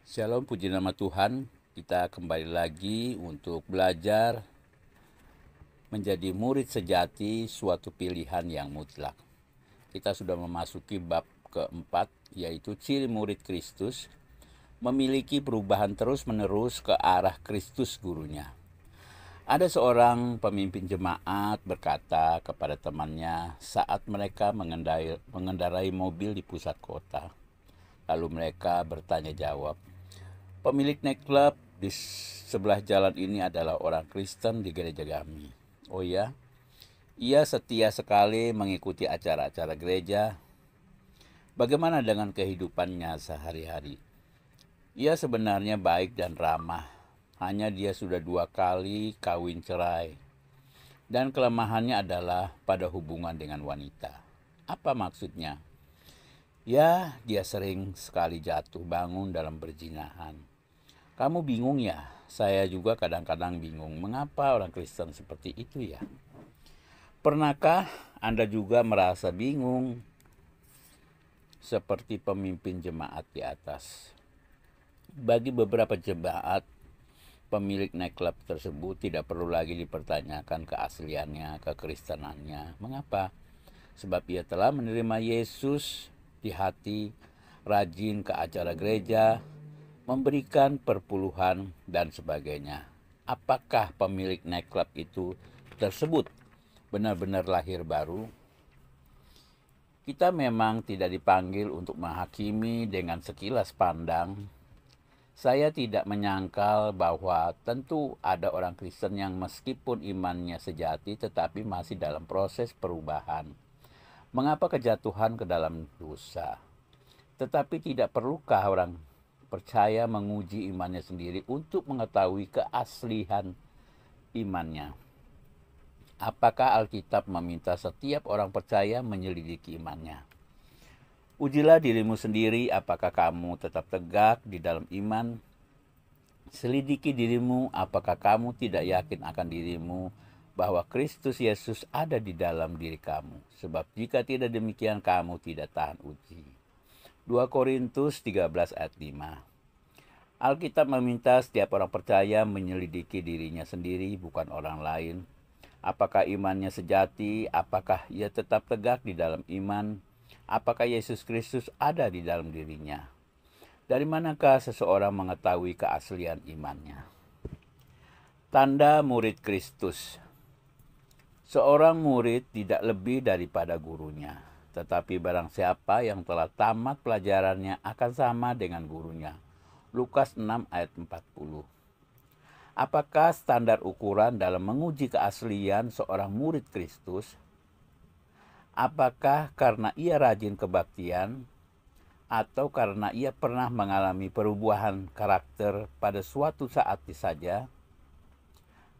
Shalom, puji nama Tuhan. Kita kembali lagi untuk belajar menjadi murid sejati, suatu pilihan yang mutlak. Kita sudah memasuki bab keempat, yaitu ciri murid Kristus, memiliki perubahan terus-menerus ke arah Kristus gurunya. Ada seorang pemimpin jemaat berkata kepada temannya saat mereka mengendarai mobil di pusat kota. Lalu mereka bertanya jawab, "Pemilik nightclub di sebelah jalan ini adalah orang Kristen di gereja kami." "Oh ya?" "Ia setia sekali mengikuti acara-acara gereja." "Bagaimana dengan kehidupannya sehari-hari?" "Ia sebenarnya baik dan ramah. Hanya dia sudah 2 kali kawin cerai. Dan kelemahannya adalah pada hubungan dengan wanita." "Apa maksudnya?" "Ya, dia sering sekali jatuh bangun dalam perzinahan." "Kamu bingung ya? Saya juga kadang-kadang bingung mengapa orang Kristen seperti itu ya." Pernahkah Anda juga merasa bingung seperti pemimpin jemaat di atas? Bagi beberapa jemaat, pemilik nightclub tersebut tidak perlu lagi dipertanyakan keasliannya, kekristenannya. Mengapa? Sebab ia telah menerima Yesus di hati, rajin ke acara gereja, memberikan perpuluhan, dan sebagainya. Apakah pemilik nightclub itu tersebut benar-benar lahir baru? Kita memang tidak dipanggil untuk menghakimi dengan sekilas pandang. Saya tidak menyangkal bahwa tentu ada orang Kristen yang meskipun imannya sejati tetapi masih dalam proses perubahan. Mengapa kejatuhan ke dalam dosa? Tetapi tidak perlukah orang percaya menguji imannya sendiri untuk mengetahui keaslian imannya? Apakah Alkitab meminta setiap orang percaya menyelidiki imannya? Ujilah dirimu sendiri, apakah kamu tetap tegak di dalam iman. Selidiki dirimu, apakah kamu tidak yakin akan dirimu bahwa Kristus Yesus ada di dalam diri kamu. Sebab jika tidak demikian, kamu tidak tahan uji. 2 Korintus 13 ayat 5. Alkitab meminta setiap orang percaya menyelidiki dirinya sendiri, bukan orang lain. Apakah imannya sejati? Apakah ia tetap tegak di dalam iman? Apakah Yesus Kristus ada di dalam dirinya? Dari manakah seseorang mengetahui keaslian imannya? Tanda murid Kristus. Seorang murid tidak lebih daripada gurunya, tetapi barang siapa yang telah tamat pelajarannya akan sama dengan gurunya. Lukas 6 ayat 40. Apakah standar ukuran dalam menguji keaslian seorang murid Kristus? Apakah karena ia rajin kebaktian, atau karena ia pernah mengalami perubahan karakter pada suatu saat saja?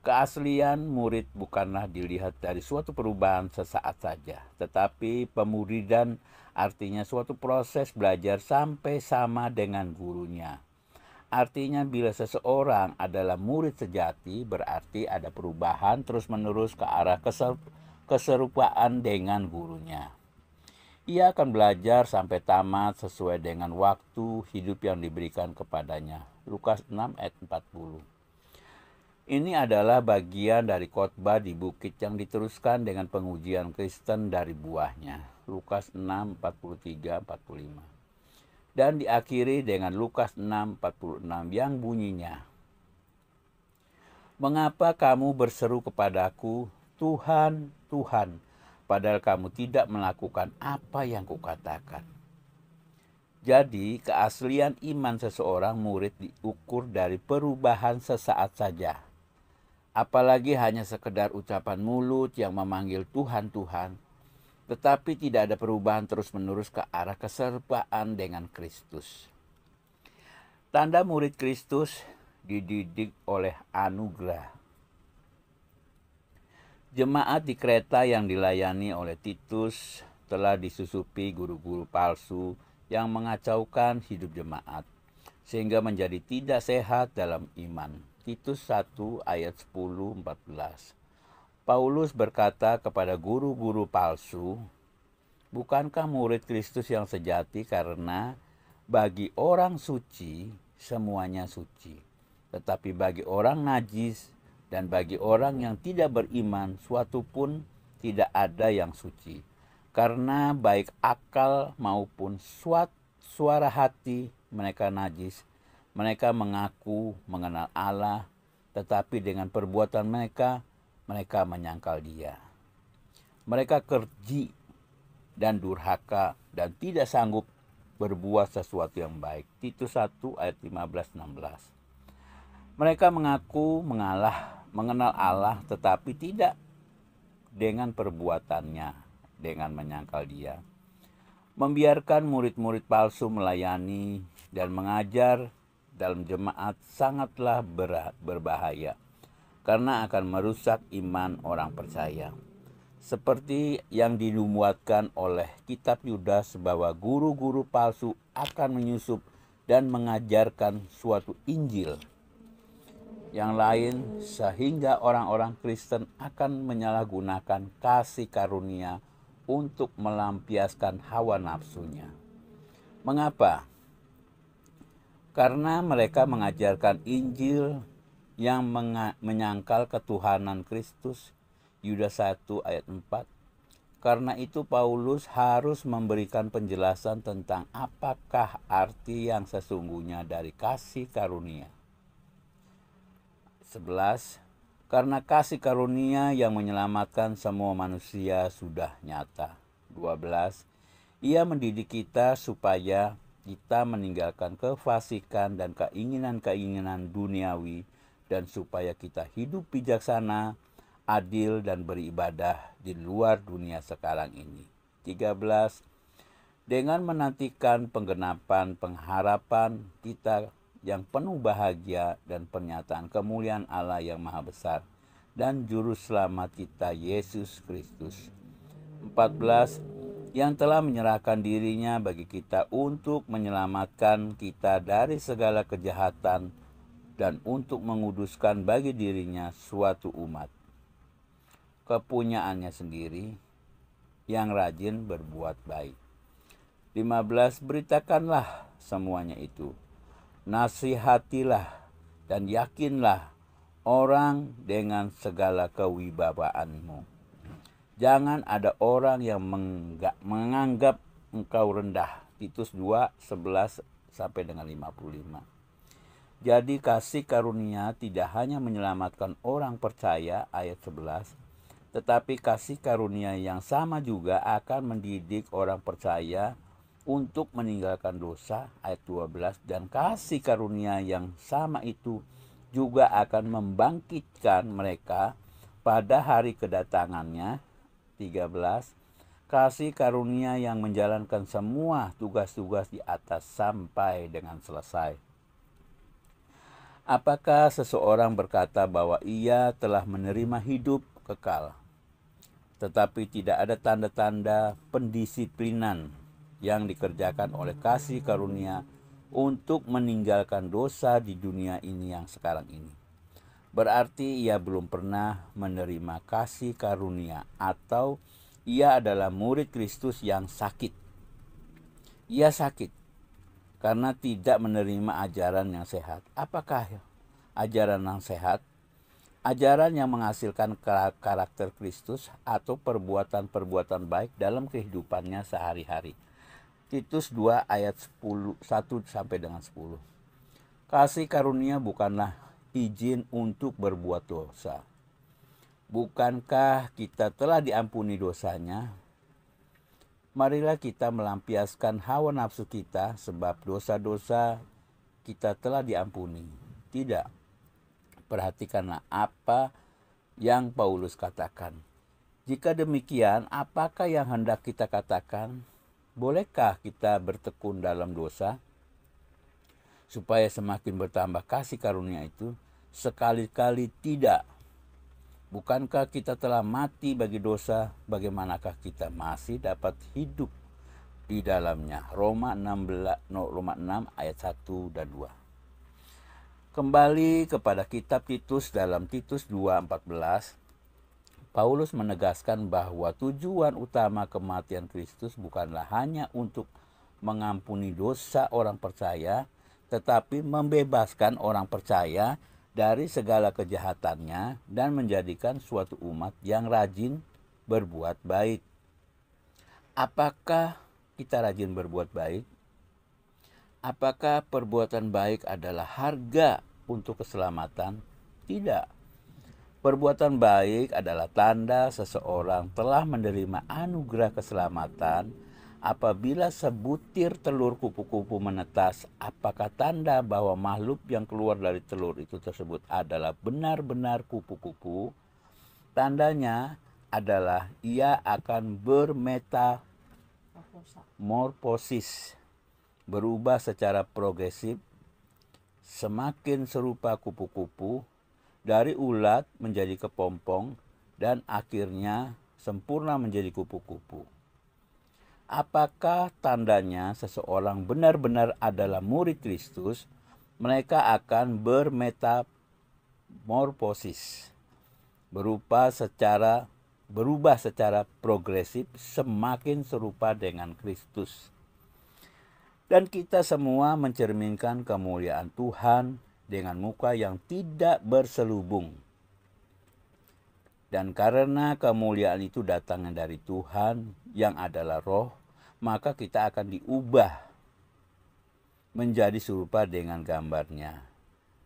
Keaslian murid bukanlah dilihat dari suatu perubahan sesaat saja, tetapi pemuridan artinya suatu proses belajar sampai sama dengan gurunya. Artinya bila seseorang adalah murid sejati, berarti ada perubahan terus-menerus ke arah keserupaan dengan gurunya. Ia akan belajar sampai tamat sesuai dengan waktu hidup yang diberikan kepadanya. Lukas 6 ayat 40. Ini adalah bagian dari khotbah di bukit yang diteruskan dengan pengujian Kristen dari buahnya. Lukas 6, 43, 45. Dan diakhiri dengan Lukas 6, 46 yang bunyinya, "Mengapa kamu berseru kepadaku, Tuhan, Tuhan, padahal kamu tidak melakukan apa yang kukatakan?" Jadi, keaslian iman seseorang murid diukur dari perubahan sesaat saja. Apalagi hanya sekedar ucapan mulut yang memanggil Tuhan, Tuhan, tetapi tidak ada perubahan terus-menerus ke arah keserupaan dengan Kristus. Tanda murid Kristus dididik oleh anugerah. Jemaat di Kreta yang dilayani oleh Titus telah disusupi guru-guru palsu yang mengacaukan hidup jemaat, sehingga menjadi tidak sehat dalam iman. Titus 1 ayat 10-14. Paulus berkata kepada guru-guru palsu, "Bukankah murid Kristus yang sejati karena bagi orang suci semuanya suci. Tetapi bagi orang najis dan bagi orang yang tidak beriman, suatu pun tidak ada yang suci. Karena baik akal maupun suara hati mereka najis. Mereka mengaku mengenal Allah, tetapi dengan perbuatan mereka menyangkal Dia. Mereka keji dan durhaka dan tidak sanggup berbuat sesuatu yang baik. Titus 1 ayat 15-16. Mereka mengaku mengenal Allah, tetapi tidak dengan perbuatannya, dengan menyangkal Dia. Membiarkan murid-murid palsu melayani dan mengajar dalam jemaat sangatlah berbahaya, karena akan merusak iman orang percaya. Seperti yang dinubuatkan oleh kitab Yudas bahwa guru-guru palsu akan menyusup dan mengajarkan suatu Injil yang lain, sehingga orang-orang Kristen akan menyalahgunakan kasih karunia untuk melampiaskan hawa nafsunya. Mengapa? Karena mereka mengajarkan Injil yang menyangkal ketuhanan Kristus. Yudas 1 ayat 4. Karena itu Paulus harus memberikan penjelasan tentang apakah arti yang sesungguhnya dari kasih karunia. 11. Karena kasih karunia yang menyelamatkan semua manusia sudah nyata. 12. Ia mendidik kita supaya kita meninggalkan kefasikan dan keinginan-keinginan duniawi, dan supaya kita hidup bijaksana, adil, dan beribadah di luar dunia sekarang ini. 13. Dengan menantikan penggenapan pengharapan kita yang penuh bahagia dan pernyataan kemuliaan Allah yang maha besar dan juru selamat kita Yesus Kristus. 14. Yang telah menyerahkan dirinya bagi kita untuk menyelamatkan kita dari segala kejahatan dan untuk menguduskan bagi dirinya suatu umat, kepunyaannya sendiri, yang rajin berbuat baik. 15. Beritakanlah semuanya itu. Nasihatilah dan yakinlah orang dengan segala kewibawaanmu. Jangan ada orang yang menganggap engkau rendah. Titus 2:11-55. Jadi kasih karunia tidak hanya menyelamatkan orang percaya, ayat 11, tetapi kasih karunia yang sama juga akan mendidik orang percaya untuk meninggalkan dosa, ayat 12, dan kasih karunia yang sama itu juga akan membangkitkan mereka pada hari kedatangannya, 13. Kasih karunia yang menjalankan semua tugas-tugas di atas sampai dengan selesai. Apakah seseorang berkata bahwa ia telah menerima hidup kekal, tetapi tidak ada tanda-tanda pendisiplinan yang dikerjakan oleh kasih karunia untuk meninggalkan dosa di dunia ini yang sekarang ini? Berarti ia belum pernah menerima kasih karunia, atau ia adalah murid Kristus yang sakit. Ia sakit karena tidak menerima ajaran yang sehat. Apakah ajaran yang sehat? Ajaran yang menghasilkan karakter Kristus atau perbuatan-perbuatan baik dalam kehidupannya sehari-hari. Titus 2 ayat 1-10. Kasih karunia bukanlah izin untuk berbuat dosa. Bukankah kita telah diampuni dosanya? Marilah kita melampiaskan hawa nafsu kita, sebab dosa-dosa kita telah diampuni. Tidak. Perhatikanlah apa yang Paulus katakan. Jika demikian, apakah yang hendak kita katakan? Bolehkah kita bertekun dalam dosa supaya semakin bertambah kasih karunia itu? Sekali-kali tidak. Bukankah kita telah mati bagi dosa? Bagaimanakah kita masih dapat hidup di dalamnya? Roma 6 ayat 1 dan 2. Kembali kepada kitab Titus, dalam Titus 2:14, Paulus menegaskan bahwa tujuan utama kematian Kristus bukanlah hanya untuk mengampuni dosa orang percaya, tetapi membebaskan orang percaya dari segala kejahatannya dan menjadikan suatu umat yang rajin berbuat baik. Apakah kita rajin berbuat baik? Apakah perbuatan baik adalah harga untuk keselamatan? Tidak. Perbuatan baik adalah tanda seseorang telah menerima anugerah keselamatan. Apabila sebutir telur kupu-kupu menetas, apakah tanda bahwa makhluk yang keluar dari telur itu tersebut adalah benar-benar kupu-kupu? Tandanya adalah ia akan bermetamorfosis, berubah secara progresif, semakin serupa kupu-kupu, dari ulat menjadi kepompong, dan akhirnya sempurna menjadi kupu-kupu. Apakah tandanya seseorang benar-benar adalah murid Kristus? Mereka akan bermetamorfosis, berubah secara progresif, semakin serupa dengan Kristus. Dan kita semua mencerminkan kemuliaan Tuhan dengan muka yang tidak berselubung. Dan karena kemuliaan itu datangnya dari Tuhan yang adalah Roh, maka kita akan diubah menjadi serupa dengan gambarnya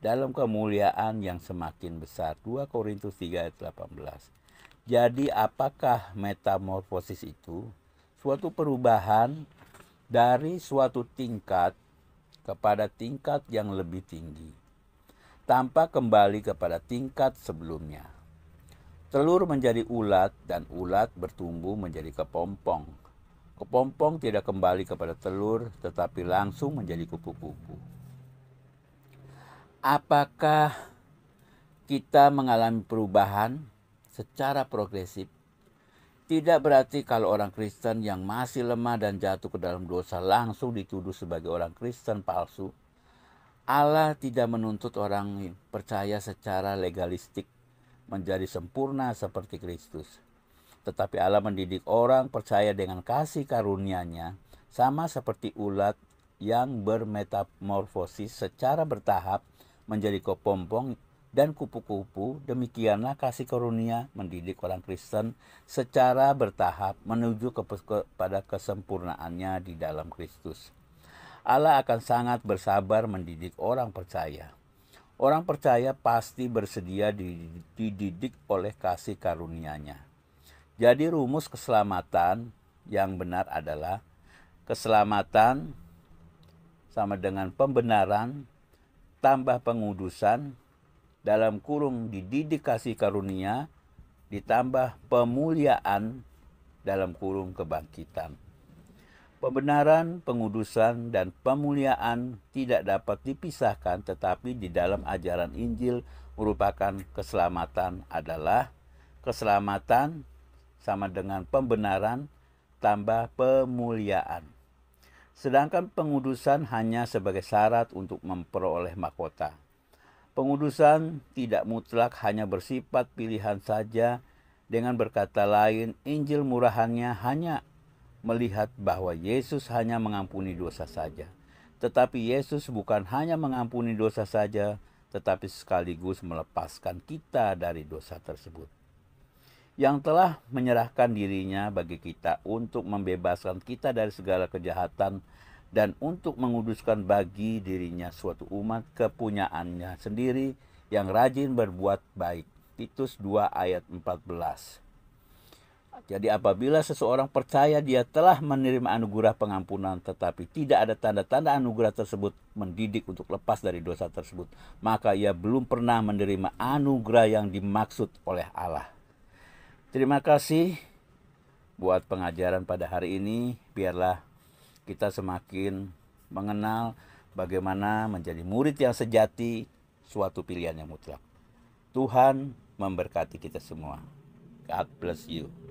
dalam kemuliaan yang semakin besar. 2 Korintus 3 ayat 18. Jadi apakah metamorfosis itu? Suatu perubahan dari suatu tingkat kepada tingkat yang lebih tinggi, tanpa kembali kepada tingkat sebelumnya. Telur menjadi ulat dan ulat bertumbuh menjadi kepompong. Kepompong tidak kembali kepada telur tetapi langsung menjadi kupu-kupu. Apakah kita mengalami perubahan secara progresif? Tidak berarti kalau orang Kristen yang masih lemah dan jatuh ke dalam dosa langsung dituduh sebagai orang Kristen palsu. Allah tidak menuntut orang percaya secara legalistik menjadi sempurna seperti Kristus. Tetapi Allah mendidik orang percaya dengan kasih karunia-Nya, sama seperti ulat yang bermetamorfosis secara bertahap menjadi kepompong dan kupu-kupu. Demikianlah kasih karunia mendidik orang Kristen secara bertahap menuju kepada kesempurnaannya di dalam Kristus. Allah akan sangat bersabar mendidik orang percaya. Orang percaya pasti bersedia dididik oleh kasih karunia-Nya. Jadi rumus keselamatan yang benar adalah keselamatan sama dengan pembenaran tambah pengudusan dalam kurung dididik kasih karunia ditambah pemuliaan dalam kurung kebangkitan. Pembenaran, pengudusan, dan pemuliaan tidak dapat dipisahkan, tetapi di dalam ajaran Injil merupakan keselamatan adalah keselamatan sama dengan pembenaran tambah pemuliaan. Sedangkan pengudusan hanya sebagai syarat untuk memperoleh mahkota. Pengudusan tidak mutlak, hanya bersifat pilihan saja. Dengan berkata lain, Injil murahannya hanya melihat bahwa Yesus hanya mengampuni dosa saja. Tetapi Yesus bukan hanya mengampuni dosa saja, tetapi sekaligus melepaskan kita dari dosa tersebut. Yang telah menyerahkan dirinya bagi kita untuk membebaskan kita dari segala kejahatan dan untuk menguduskan bagi dirinya suatu umat kepunyaannya sendiri yang rajin berbuat baik. Titus 2 ayat 14. Jadi apabila seseorang percaya dia telah menerima anugerah pengampunan tetapi tidak ada tanda-tanda anugerah tersebut mendidik untuk lepas dari dosa tersebut, maka ia belum pernah menerima anugerah yang dimaksud oleh Allah. Terima kasih buat pengajaran pada hari ini. Biarlah kita semakin mengenal bagaimana menjadi murid yang sejati, suatu pilihan yang mutlak. Tuhan memberkati kita semua. God bless you.